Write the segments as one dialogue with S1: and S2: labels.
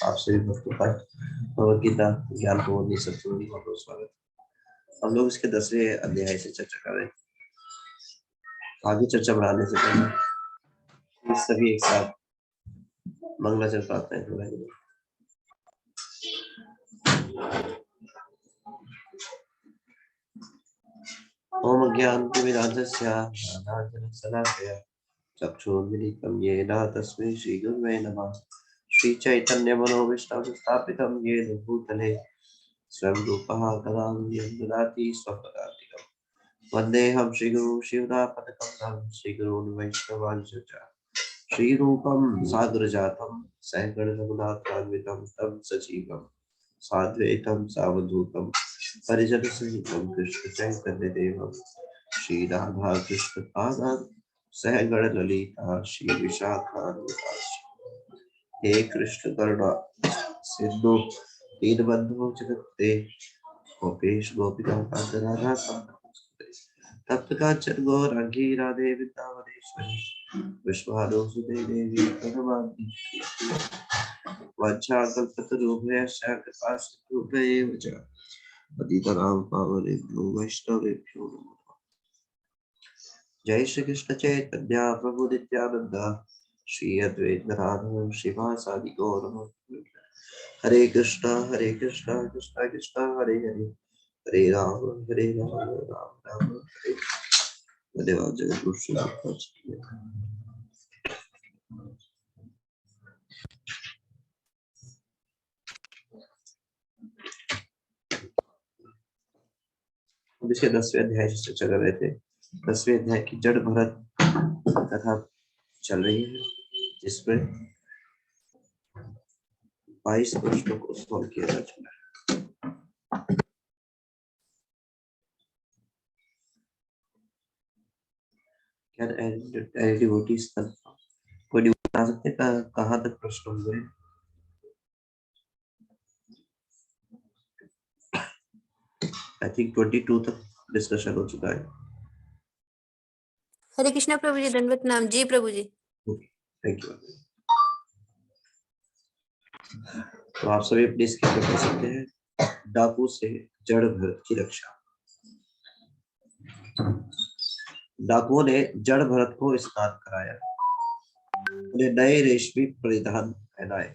S1: आपसे भी भक्तों का भगवद गीता ज्ञान को सत्संग स्वागत। हम लोग इसके 10वें अध्याय से चर्चा कर रहे हैं। आगे चर्चा बढ़ाने से पहले सभी एक साथ मंगलाचरण प्रार्थनाएं करेंगे। ओम ज्ञानतिमिरान्धस्य ज्ञानाञ्जनशलाकया चक्षुर्मिलितं येन तस्मै श्रीगुरुवे नमः। श्रीचैतन्यमनोभीष्टं स्थापितं येन भूतले स्वयं रूपः कदा ददाति स्वपदान्तिकम्। वन्देऽहं श्रीगुरुं शिवदापदकमलं श्रीगुरून् वैष्णवांश्च श्रीरूपं साग्रजातं सहगण रघुनाथान्वितं तं सजीवं साद्वैतं सावधूतं परिजनसहितं कृष्ण चैतन्य देवं श्री राधा कृष्ण पादान् सहगण ललिता श्री विशाखान्विताश्च। हे कृष्ण करुणा सिंधु दीनबन्धु जगत्ते गोपेश गोपिका कांत राधा तप्त कांचन गौरांगी राधे वृंदावनेश्वरी विश्वारोसुते देवी प्रणमामि। वंशाकल्पतरुभ्यश्च कृपा सिन्धुभ्यैव च पतितनां पावनेभ्यो वैष्णवेभ्यो नमः। जय श्री कृष्ण चैतन्य प्रभु नित्यानंद श्री अद्वैत गदाधर श्रीवासादि गौर भक्तवृंद। हरे कृष्णा कृष्णा कृष्णा हरे हरे हरे राम राम राम हरे। धन्यवाद जगत गुरु श्री इसके 10वें अध्याय से चर्चा कर रहे थे। 10वें अध्याय की जड़ भरत कथा चल रही है, जिसमें 22 प्रश्नों को सॉल्व किया जा चुका है। कोई बता सकते कहाँ तक प्रश्न हुए? आई थिंक 22 तक डिस्कशन हो चुका है।
S2: हरे कृष्णा प्रभु जी, दंडवत नाम जी प्रभु जी।
S1: Thank you. तो आप सभी अपनी स्क्रीन पर देख सकते हैं, डाकू से जड़ भरत की रक्षा। डाकुओं ने जड़ भरत को स्नान कराया, उन्हें नए रेशमी परिधान पहनाए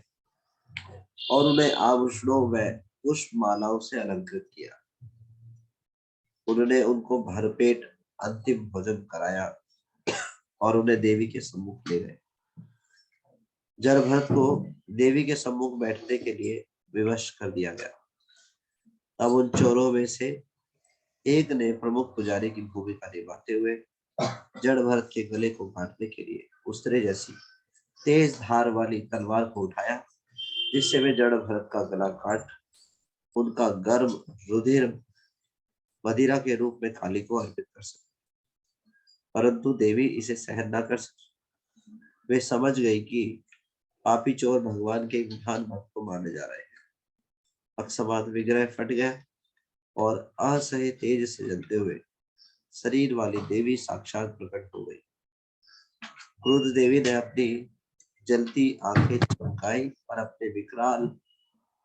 S1: और उन्हें आभूषणों व पुष्प मालाओं से अलंकृत किया। उन्होंने उनको भरपेट अंतिम भोजन कराया और उन्हें देवी के सम्मुख ले गए। जड़ भरत को देवी के सम्मुख बैठने के लिए विवश कर दिया गया। तब उन चोरों में से एक ने प्रमुख पुजारी की भूमिका निभाते हुए जड़ भरत के गले को काटने के लिए उसरे जैसी तेज धार वाली तलवार को उठाया, जिससे वे जड़ भरत का गला काट उनका गर्म रुधिर मदिरा के रूप में काली को अर्पित कर सके। परंतु देवी इसे सहन न कर सकी। वे समझ गई कि पापी चोर भगवान के महान भक्त को मारने जा रहे हैं। अकस्मात विग्रह फट गया और असह्य तेज से जलते हुए शरीर वाली देवी साक्षात प्रकट हो गई। क्रोध देवी ने अपनी जलती आंखें चमकाई और अपने विकराल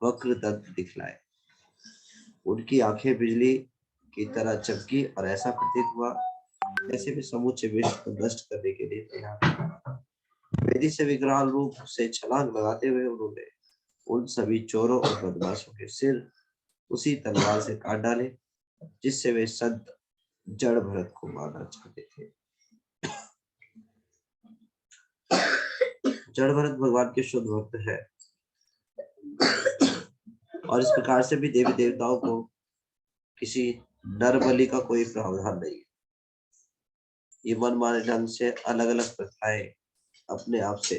S1: वक्र दंत दिखलाए। उनकी आंखें बिजली की तरह चमकी और ऐसा प्रतीत हुआ जैसे वे समूचे विश्व को नष्ट करने के लिए तैयार। वेदी से विकराल रूप से छलांग लगाते हुए उन्होंने उन सभी चोरों और बदमाशों के सिर उसी तलवार से काट डाले जिससे वे संत जड़ भरत को मारना चाहते थे। जड़ भरत भगवान के शुद्ध भक्त है और इस प्रकार से भी देवी देवताओं को किसी नर बलि का कोई प्रावधान नहीं है। ये मनमाने ढंग से अलग अलग प्रथाएं अपने आप से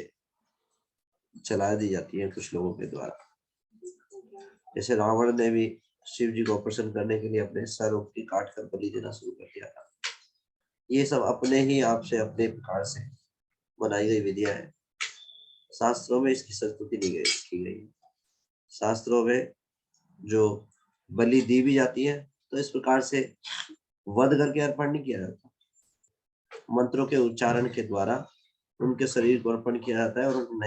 S1: चला दी जाती हैं कुछ लोगों के द्वारा। जैसे रावण ने भी शिव जी को प्रसन्न करने के लिए अपने सर की काट कर बलि देना शुरू कर दिया था। ये सब अपने ही आप से अपने प्रकार से बनाई गई विधियां है। शास्त्रों में इसकी संस्तुति की गई। शास्त्रों में जो बलि दी भी जाती है तो इस प्रकार से वध करके अर्पण नहीं किया जाता। मंत्रों के उच्चारण के द्वारा उनके शरीर को अर्पण किया जाता है और उनको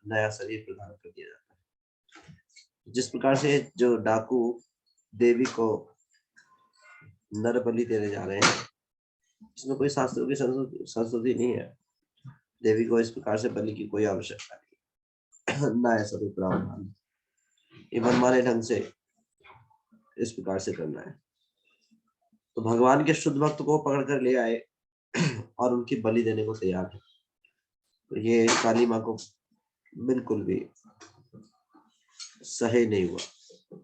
S1: नया शरीर प्रदान कर दिया जाता है। जिस प्रकार से जो डाकू देवी को नर बलि देने जा रहे हैं, इसमें कोई शास्त्रों की संस्कृति नहीं है। देवी को इस प्रकार से बलि की कोई आवश्यकता नहीं, ना ऐसा कोई प्रावधान, ये मनमाने ढंग से इस प्रकार से करना है। तो भगवान के शुद्ध भक्त को पकड़ कर ले आए और उनकी बलि देने को तैयार है। तो ये काली माँ को बिल्कुल भी सही नहीं हुआ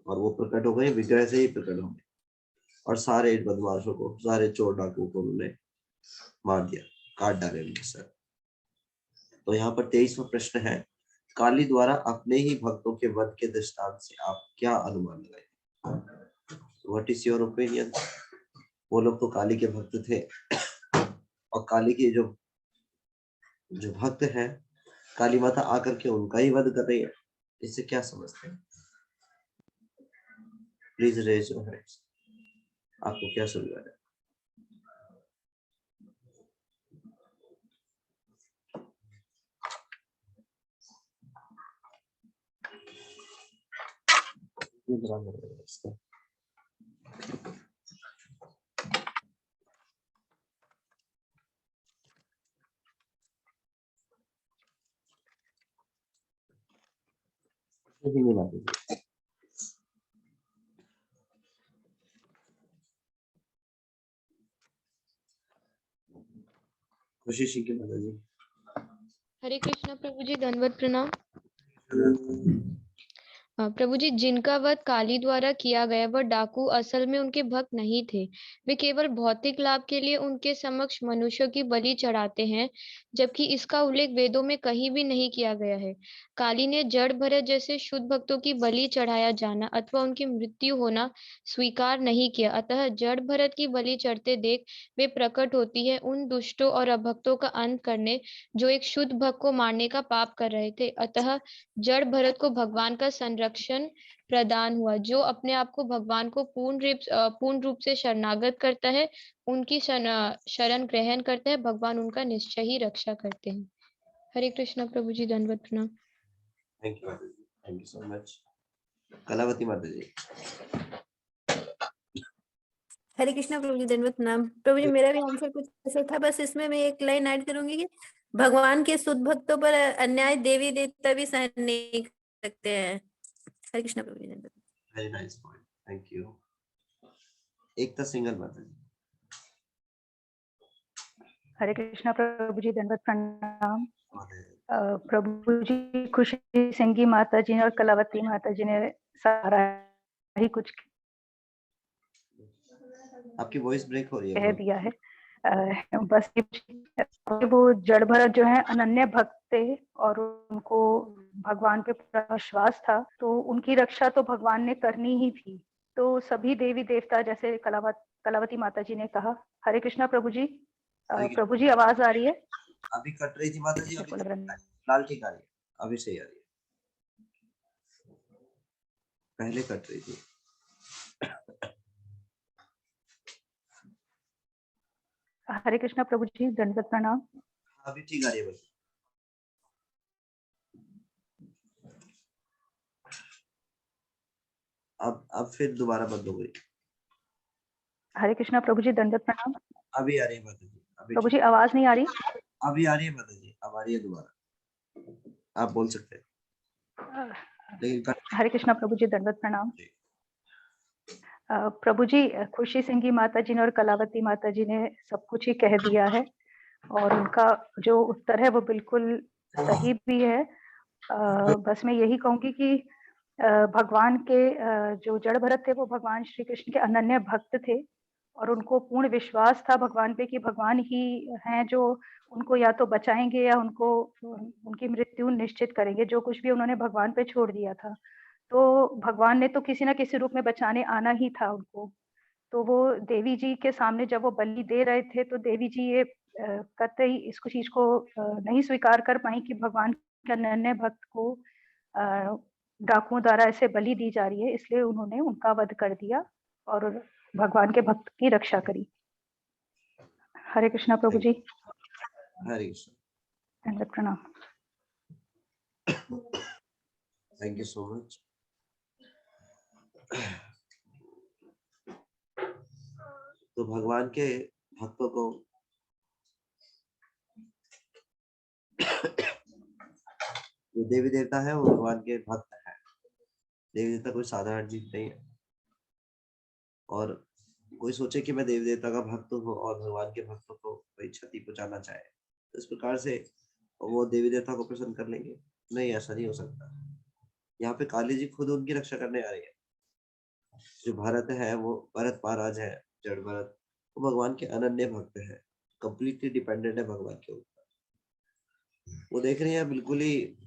S1: और वो प्रकट हो गई, विग्रह से ही प्रकट हो गई और सारे बदमाशों को, सारे चोर डाकुओं को उन्होंने मार दिया, काट डाले उनके सर। तो यहाँ पर 23वां प्रश्न है, काली द्वारा अपने ही भक्तों के वध के दृष्टांत से आप क्या अनुमान लगाए? What is your opinion? वो लोग तो काली के भक्त थे और काली के जो भक्त हैं, काली माता आकर के उनका ही वध कर रही है, इससे क्या समझते हैं? प्लीज रेज योर हैंड्स, आपको क्या समझ आ रहा है? खुशी सिंह की माता जी।
S2: हरे कृष्णा प्रभु जी, दंडवत प्रणाम। प्रभु जी, जिनका वध काली द्वारा किया गया वह डाकू असल में उनके भक्त नहीं थे। वे केवल भौतिक लाभ के लिए उनके समक्ष मनुष्यों की बलि चढ़ाते हैं, जबकि इसका उल्लेख वेदों में कहीं भी नहीं किया गया है। काली ने जड़ भरत जैसे शुद्ध भक्तों की बलि चढ़ाया जाना अथवा उनकी मृत्यु होना स्वीकार नहीं किया। अतः जड़ भरत की बलि चढ़ते देख वे प्रकट होती है उन दुष्टों और अभक्तों का अंत करने, जो एक शुद्ध भक्त को मारने का पाप कर रहे थे। अतः जड़ भरत को भगवान का संरक्षण प्रदान हुआ। जो अपने आप को भगवान को पूर्ण रूप से शरणागत करता है, उनकी शरण ग्रहण करता है, भगवान उनका निश्चय ही रक्षा करते हैं। हरे कृष्णा प्रभु जी, दंडवत प्रणाम।
S1: थैंक यू माता ji, thank you so much. Kalavati माता जी।
S2: हरे कृष्णा प्रभु जी, दंडवत प्रणाम। प्रभु जी, मेरा भी आंसर कुछ ऐसा था, बस इसमें मैं एक लाइन ऐड करूंगी कि भगवान के शुद्ध भक्तों पर अन्याय देवी देवता भी सहन नहीं कर सकते हैं। हरे कृष्णा प्रभु जी, दंडवत।
S1: Very nice point, thank you. Ekta single माता जी।
S3: हरे कृष्णा प्रभु जी, दंडवत प्रणाम। प्रभु जी, खुशी सिंह माता जी और कलावती माता जी ने सारा ही कुछ
S1: आपकी वॉइस ब्रेक हो रही है
S3: कह दिया है। बस वो जड़ भरत जो है अनन्य भक्त थे और उनको भगवान पे पूरा विश्वास था, तो उनकी रक्षा तो भगवान ने करनी ही थी। तो सभी देवी देवता, जैसे कलावती माता जी ने कहा। हरे कृष्णा प्रभु जी। प्रभु जी, आवाज आ रही है?
S1: अभी कट रही थी माता जी, अभी लाल ठीक आ रही है, अभी सही आ रही है, पहले कट रही थी।
S3: हरे कृष्णा प्रभु जी, दंडवत प्रणाम।
S1: अभी ठीक आ रही है बस। अब फिर दोबारा बंद हो गई।
S3: हरे कृष्णा प्रभु जी, दंडवत प्रणाम।
S1: अभी आ रही है माता जी, अभी
S3: प्रभु जी, आवाज नहीं आ रही?
S1: अभी आ रही है माता जी, अब आ रही है दोबारा, आप बोल सकते हैं, लेकिन
S3: हरे कृष्णा प्रभु जी, दंडवत प्रणाम। प्रभु जी, खुशी सिंह की माता जी ने और कलावती माता जी ने सब कुछ ही कह दिया है और उनका जो उत्तर है वो बिल्कुल सही भी है। बस मैं यही कहूंगी कि भगवान के जो जड़ भरत थे वो भगवान श्री कृष्ण के अनन्य भक्त थे और उनको पूर्ण विश्वास था भगवान पे कि भगवान ही हैं जो उनको या तो बचाएंगे या उनको उनकी मृत्यु निश्चित करेंगे। जो कुछ भी उन्होंने भगवान पे छोड़ दिया था, तो भगवान ने तो किसी ना किसी रूप में बचाने आना ही था उनको। तो वो देवी जी के सामने जब वो बलि दे रहे थे, तो देवी जी ये कतई इसको चीज को नहीं स्वीकार कर पाई कि भगवान के अनन्य भक्त को डाकुओं द्वारा ऐसे बलि दी जा रही है, इसलिए उन्होंने उनका वध कर दिया और भगवान के भक्त की रक्षा करी। हरे कृष्णा प्रभु जी।
S1: हरे कृष्ण।
S3: दंडवत प्रणाम।
S1: Thank you so much. तो भगवान के भक्तों को जो देवी देवता है वो भगवान के भक्त है। देवी देवता कोई साधारण चीज नहीं है। और कोई सोचे कि मैं देवी देवता का भक्त हूँ और भगवान के भक्तों को कोई क्षति पहुंचाना चाहे, तो इस प्रकार से वो देवी देवता को प्रसन्न कर लेंगे? नहीं, ऐसा नहीं हो सकता। यहाँ पे काली जी खुद उनकी रक्षा करने आ रही है। जो भरत है, वो भरत महाराज है, जड़ भरत, वो भगवान के अनन्य भक्त है, कंप्लीटली डिपेंडेंट है भगवान के ऊपर। वो देख रहे हैं बिल्कुल ही,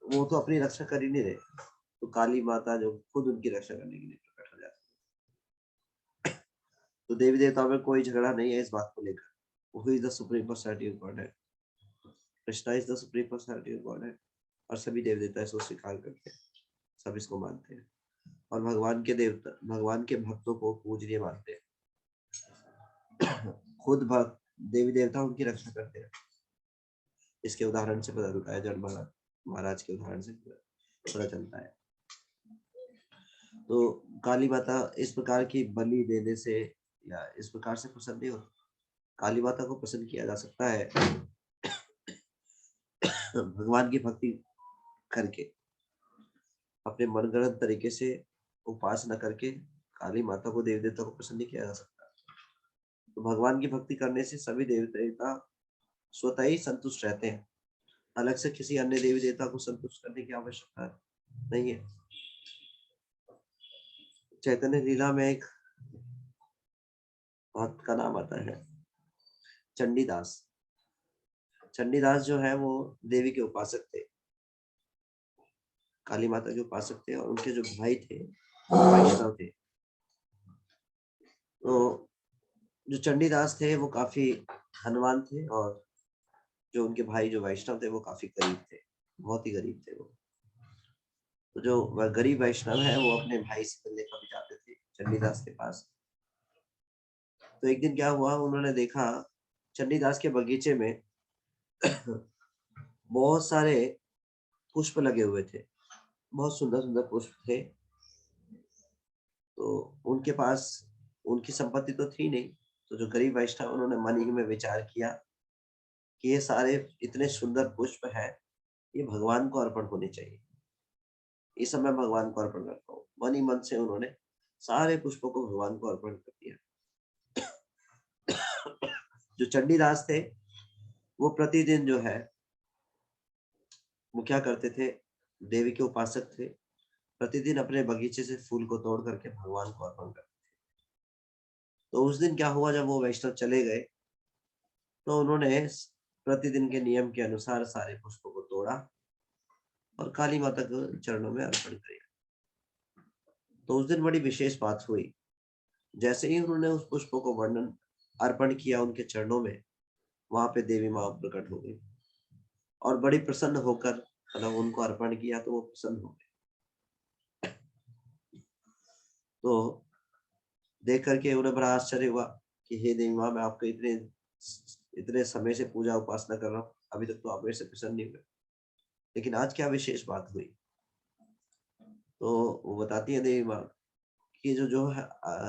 S1: वो तो अपनी रक्षा कर ही नहीं रहे, तो काली माता जो खुद उनकी रक्षा करने के लिए प्रकट हो जाती है। तो देवी देवताओं में कोई झगड़ा नहीं है इस बात को लेकर। Who is the supreme personality of Godhead? Krishna is the supreme personality of God, और सभी देव देवता इसको स्वीकार करते हैं, सब इसको मानते हैं और भगवान के देवता, भगवान के भक्तों को पूजनीय मानते हैं। खुद भक्त देवी देवता उनकी रक्षा करते हैं। इसके उदाहरण से पता चलता है, जड़ महाराज के उदाहरण से पता चलता है। तो काली माता इस प्रकार की बलि देने से या इस प्रकार से प्रसन्न नहीं होती। काली माता को प्रसन्न किया जा सकता है भगवान की भक्ति करके, अपने मनगढ़ंत तरीके से उपासना करके काली माता को देवी देवता को प्रसन्न नहीं किया जा सकता। तो भगवान की भक्ति करने से सभी देवी देवता स्वतः ही संतुष्ट रहते हैं। अलग से किसी अन्य देवी देवता को संतुष्ट करने की आवश्यकता नहीं है। चैतन्य लीला में एक भक्त का नाम आता है चंडीदास। चंडीदास जो है वो देवी के उपासक थे, काली माता के उपासक थे, और उनके जो भाई थे वो वैष्णव थे। तो जो चंडीदास थे वो काफी धनवान थे, और जो उनके भाई जो वैष्णव थे वो काफी गरीब थे, बहुत ही गरीब थे वो। तो जो गरीब वैष्णव है वो अपने भाई से मिलने कभी जाते थे चंडीदास के पास। तो एक दिन क्या हुआ, उन्होंने देखा चंडीदास के बगीचे में बहुत सारे पुष्प लगे हुए थे, बहुत सुंदर सुंदर पुष्प थे। तो उनके पास उनकी संपत्ति तो थी नहीं, तो जो गरीब वैष्णव, उन्होंने मन ही में विचार किया कि ये सारे इतने सुंदर पुष्प हैं, ये भगवान को अर्पण होने चाहिए, इस समय भगवान को अर्पण करता हूँ। मन ही मन से उन्होंने सारे पुष्पों को भगवान को अर्पण कर दिया। जो चंडीदास थे वो प्रतिदिन जो है वो क्या करते थे, देवी के उपासक थे, प्रतिदिन अपने बगीचे से फूल को तोड़ करके भगवान को अर्पण करते थे। तो उस दिन क्या हुआ, जब वो वैष्णव चले गए तो उन्होंने प्रतिदिन के नियम के अनुसार सारे पुष्पों को तोड़ा और काली माता के चरणों में अर्पण किया। तो उस दिन बड़ी विशेष बात हुई। जैसे ही उन्होंने उस पुष्पों को वर्णन अर्पण किया उनके चरणों में, वहां पे देवी माँ प्रकट हो गई और बड़ी प्रसन्न होकर, मतलब उनको अर्पण किया तो वो प्रसन्न हो गए। तो देख करके उन्हें बड़ा आश्चर्य हुआ कि हे देवी माँ, मैं आपके इतने समय से पूजा उपासना कर रहा हूँ, अभी तक तो आप मेरे से प्रसन्न नहीं हुए, लेकिन आज क्या विशेष बात हुई। तो वो बताती है देवी माँ कि जो है,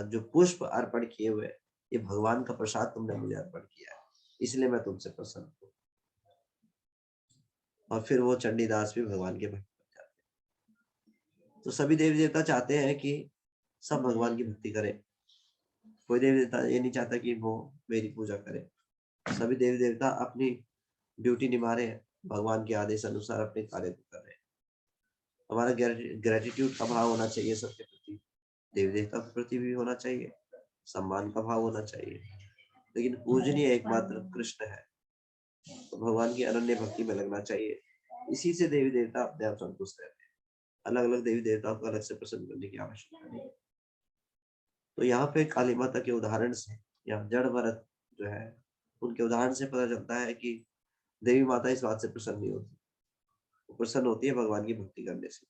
S1: जो पुष्प अर्पण किए हुए, ये भगवान का प्रसाद तुमने मुझे अर्पण किया है, इसलिए मैं तुमसे प्रसन्न हूँ। और फिर वो चंडीदास भी भगवान के भक्त बन जाते हैं। तो सभी देवी देवता चाहते हैं कि सब भगवान की भक्ति करें। कोई देवी देवता ये नहीं चाहता कि वो मेरी पूजा करे। सभी देवी देवता अपनी ड्यूटी निभा रहे हैं, भगवान के आदेश अनुसार अपने कार्य कर रहे हैं। हमारा ग्रेटिट्यूड का भाव होना चाहिए सबके प्रति, देवी देवता के प्रति भी होना चाहिए, सम्मान का भाव होना चाहिए, लेकिन पूजनीय एकमात्र कृष्ण है, तो भगवान की अनन्य भक्ति में लगना चाहिए। इसी से देवी देवता अपने आप संतुष्ट रहते हैं। अलग अलग देवी देवताओं को अलग से प्रसन्न करने की आवश्यकता नहीं है। तो यहाँ पे काली माता के उदाहरण से या जड़ भरत जो है उनके उदाहरण से पता चलता है कि देवी माता इस बात से प्रसन्न नहीं होती, वो प्रसन्न होती है भगवान की भक्ति करने से।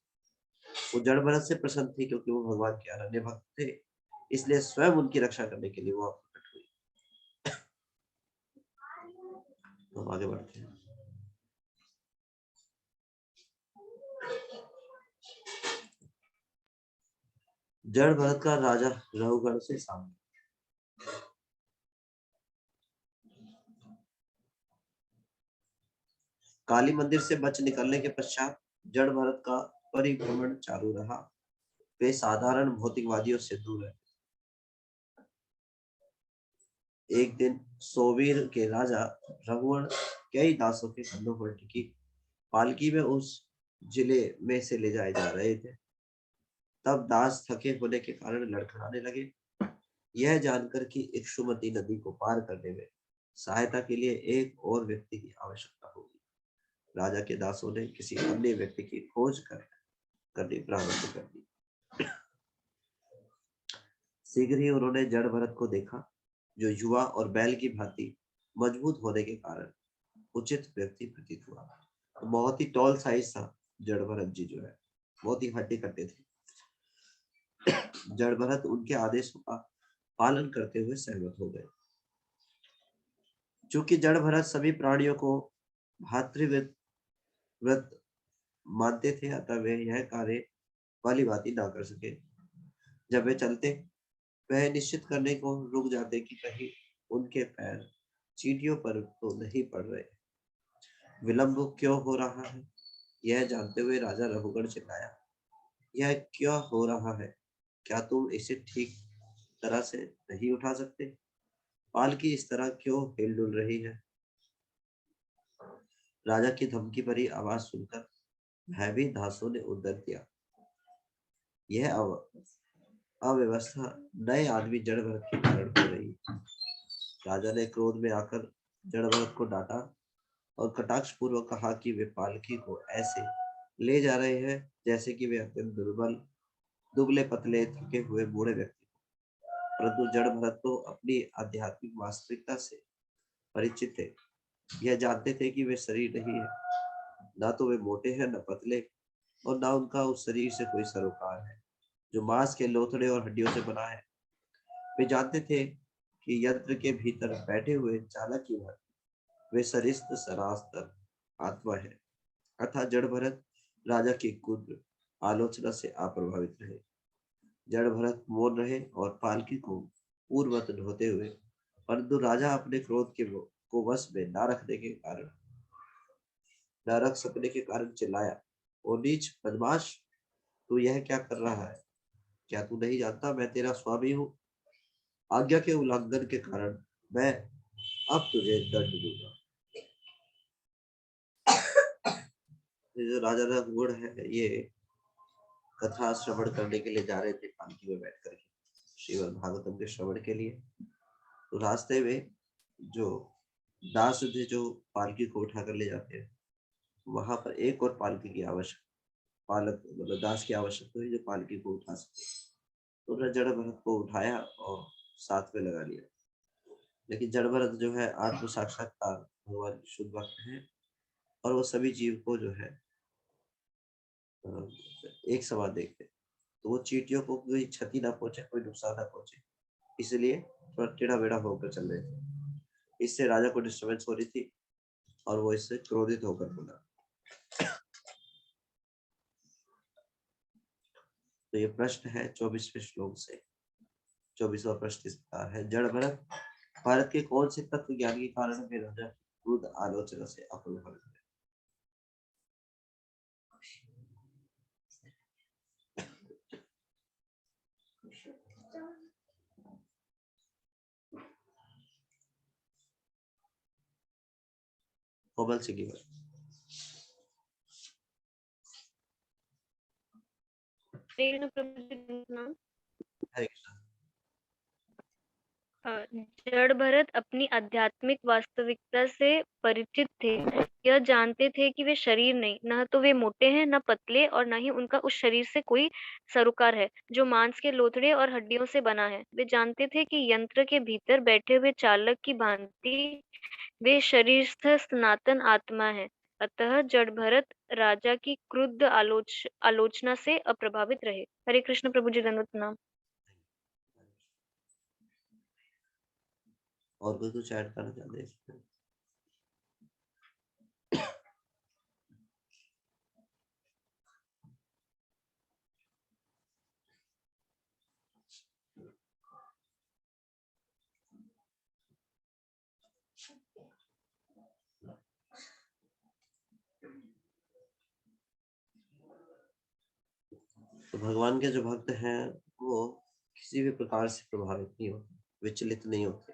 S1: वो जड़ भरत से प्रसन्न थी क्योंकि वो भगवान के अनन्य भक्त थे, इसलिए स्वयं उनकी रक्षा करने के लिए वो प्रकट हुई। तो हम आगे बढ़ते हैं। जड़ भरत का राजा रघुगण से सामने। काली मंदिर से बच निकलने के पश्चात जड़ भरत का परिभ्रमण चालू रहा। वे साधारण भौतिकवादियों से दूर रहे। एक दिन सोवीर के राजा रघुवर कई दासों के कंधों पर टिकी पालकी में उस जिले में से ले जाए जा रहे थे। तब दास थके होने के कारण लड़खड़ाने लगे। यह जानकर कि इक्षुमती नदी को पार करने में सहायता के लिए एक और व्यक्ति की आवश्यकता होगी, राजा के दासों ने किसी अन्य व्यक्ति की खोज करनी प्रारंभ कर दी। शीघ्र ही उन्होंने जड़ भरत को देखा, जो युवा और बैल की भांति मजबूत होने के कारण उचित व्यक्ति प्रतीत हुआ। तो बहुत ही टॉल साइज था जड़ भरत जी, जो है बहुत ही हड्डी कट्टे थे। जड़ भरत उनके आदेशों का पालन करते हुए सहमत हो गए। चूंकि जड़ भरत सभी प्राणियों को भातृव्रत मानते थे, अतः वे यह कार्य वाली बात ना कर सके। जब वे चलते, वह निश्चित करने को रुक जाते कि कहीं उनके पैर चींटियों पर तो नहीं पड़ रहे। विलंब क्यों हो रहा है, यह जानते हुए राजा रघुगण चिल्लाया, यह क्या हो रहा है? क्या तुम इसे ठीक तरह से नहीं उठा सकते? पालकी इस तरह क्यों हिलडुल रही है? राजा की धमकी भरी आवाज सुनकर भयभीत दासों ने उत्तर दिया, यह अव्यवस्था नए आदमी जड़ भरत के कारण हो रही। राजा ने क्रोध में आकर जड़ भरत को डांटा और कटाक्ष पूर्वक कहा कि वे पालकी को ऐसे ले जा रहे हैं जैसे कि वे अत्यंत दुबले पतले थके हुए बूढ़े व्यक्ति। परंतु जड़ भरत तो अपनी आध्यात्मिक वास्तविकता से परिचित थे। यह जानते थे कि वे शरीर नहीं है, ना तो वे मोटे हैं न पतले, और ना उनका उस शरीर से कोई सरोकार है जो मांस के लोथड़े और हड्डियों से बना है। वे जानते थे कि यंत्र के भीतर बैठे हुए चालक की बात वे सरिस्त सरास्तर आत्मा है। अतः जड़ भरत राजा की कुद्र आलोचना से अप्रभावित रहे। जड़ भरत मौन रहे और पालकी को पूर्ववत ढोते हुए, परंतु राजा अपने क्रोध के को वश में न रख सकने के कारण चिल्लाया, ओ नीच बदमाश, तू यह क्या कर रहा है? क्या तू नहीं जानता मैं तेरा स्वामी हूँ? आज्ञा के उल्लंघन के कारण मैं अब तुझे दंड दूंगा। जो राजा रघुगण है, ये कथा श्रवण करने के लिए जा रहे थे पालकी में बैठ करके श्रीमद् भागवतम के श्रवण के लिए। तो रास्ते में जो दास थे जो पालकी को उठा कर ले जाते हैं, वहां पर एक और पालकी की पालक मतलब दास की आवश्यकता हुई जो पालकी को उठा सके। तो उन्होंने जड़ भरत को उठाया और साथ में लगा लिया। लेकिन जड़ भरत जो है आत्म साक्षात्कार भगवान की शुद्ध भक्त है, और वो सभी जीव को जो है एक समान देखते, तो वो चींटियों को कोई क्षति ना पहुंचे, कोई नुकसान ना पहुंचे, इसलिए थोड़ा टेढ़ा बेढ़ा होकर चल रहे थे। इससे राजा को डिस्टर्बेंस हो रही थी और वो इससे क्रोधित होकर बोला। तो ये प्रश्न है 24वें श्लोक से। 24वां प्रश्न इस प्रकार है, जड़ भरत भारत के कौन से तत्व ज्ञान के कारण वे राजा क्रोध आलोचना से अप्रभावित है? कोमल सिंह की बात। हरे कृष्ण।
S2: जड़ भरत अपनी आध्यात्मिक वास्तविकता से परिचित थे। यह जानते थे कि वे शरीर नहीं, न तो वे मोटे हैं न पतले, और न ही उनका उस शरीर से कोई सरोकार है जो मांस के लोथड़े और हड्डियों से बना है। वे जानते थे कि यंत्र के भीतर बैठे हुए चालक की भांति वे शरीरस्थ सनातन आत्मा है। अतः जड़ भरत राजा की क्रुद्ध आलोचना से अप्रभावित रहे। हरे कृष्ण प्रभु जी, दंडवत प्रणाम।
S1: और कोई कुछ ऐड करना चाहते हैं? तो भगवान के जो भक्त हैं वो किसी भी प्रकार से प्रभावित नहीं होते, विचलित नहीं होते।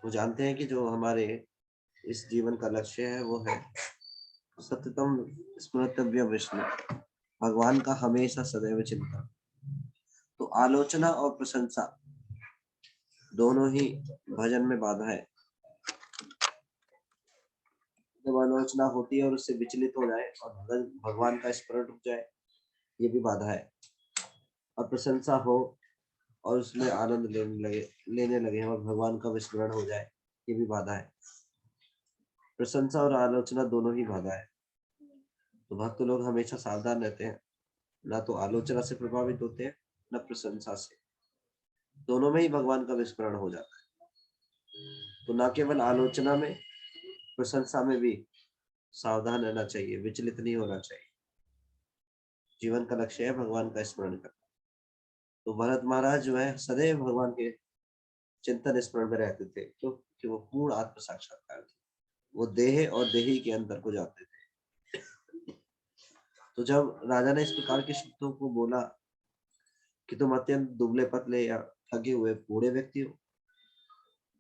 S1: वो जानते हैं कि जो हमारे इस जीवन का लक्ष्य है वो है सत्यतम स्मृतव्य विष्णु, भगवान का हमेशा सदैव चिंतन। तो आलोचना और प्रशंसा दोनों ही भजन में बाधा है। जब आलोचना होती है और उससे विचलित हो जाए और भगवान का स्मरण रुक जाए, ये भी बाधा है। और प्रशंसा हो और उसमें आनंद लेने लगे और भगवान का विस्मरण हो जाए, ये भी बाधा है। प्रशंसा और आलोचना दोनों ही बाधा है। तो भक्त लोग हमेशा सावधान रहते हैं, ना तो आलोचना से प्रभावित होते हैं न प्रशंसा से। दोनों में ही भगवान का विस्मरण हो जाता है। तो ना केवल आलोचना में, प्रशंसा में भी सावधान रहना चाहिए, विचलित नहीं होना चाहिए। जीवन का लक्ष्य है भगवान का स्मरण करना। तो भरत महाराज जो है सदैव भगवान के चिंतन स्मरण में रहते थे, क्योंकि वो पूर्ण आत्म साक्षात्कार थे। वो देह और देही के अंतर को जानते थे। तो जब राजा ने इस प्रकार के शब्दों को बोला कि तुम अत्यंत दुबले पतले या थके हुए बूढ़े व्यक्ति हो,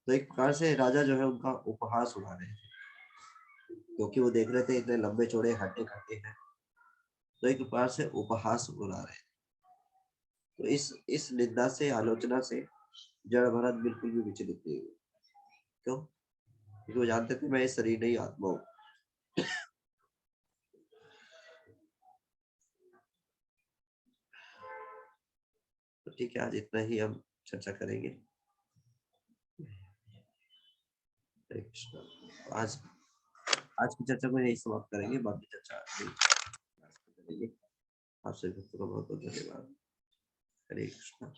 S1: तो एक प्रकार से राजा जो है उनका उपहास उड़ा रहे थे, क्योंकि वो देख रहे थे इतने लंबे चौड़े हट्टे कट्टे हैं, तो एक प्रकार से उपहास उड़ा रहे थे। तो इस निंदा से, आलोचना से जड़ भरत बिल्कुल भी विचलित नहीं हुए। क्यों? क्योंकि वो जानते थे मैं इस शरीर नहीं आत्मा हूँ। तो ठीक है, आज इतना ही हम चर्चा करेंगे। हरे कृष्णा। आज की चर्चा को यही समाप्त करेंगे, बाकी चर्चा करेंगे। आपसे बहुत बहुत धन्यवाद। हरे कृष्णा।